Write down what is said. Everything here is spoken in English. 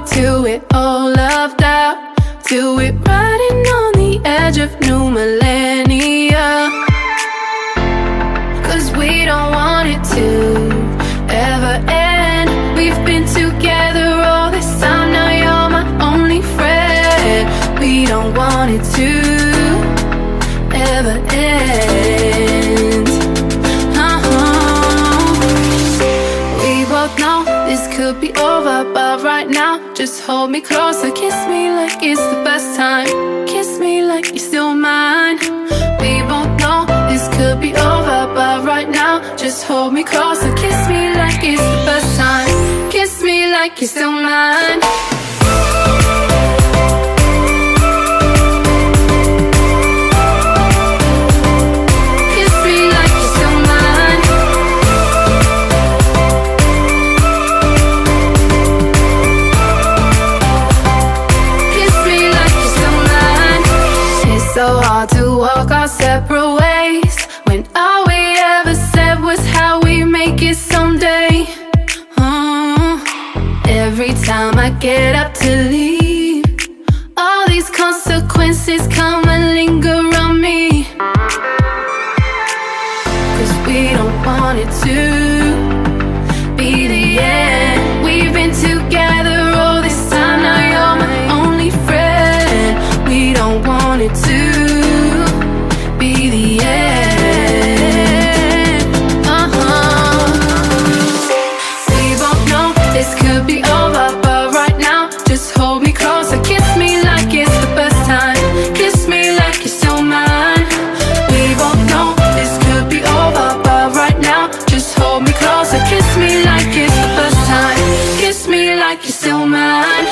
into it all loved out. Do it riding on the edge of new millennia. 'Cause we don't want it to ever end. We've been together all this time, now you're my only friend. We don't want it to ever end. We both know this could be over, but right now just hold me closer, kiss me like it's the first time, kiss me like you're still mine. We both know this could be over, but right now just hold me closer, kiss me like it's the first time, kiss me like you're still mine. So hard to walk our separate ways when all we ever said was how we make it someday. Every time I get up to leave, all these consequences come and linger on me. 'Cause we don't want it to be the end. We've been together all this time, now you're my only friend. We don't want it to be the end. We both know this could be over, but right now just hold me closer, kiss me like it's the first time, kiss me like you're still mine. We both know this could be over, but right now just hold me closer, kiss me like it's the first time, kiss me like you're still mine.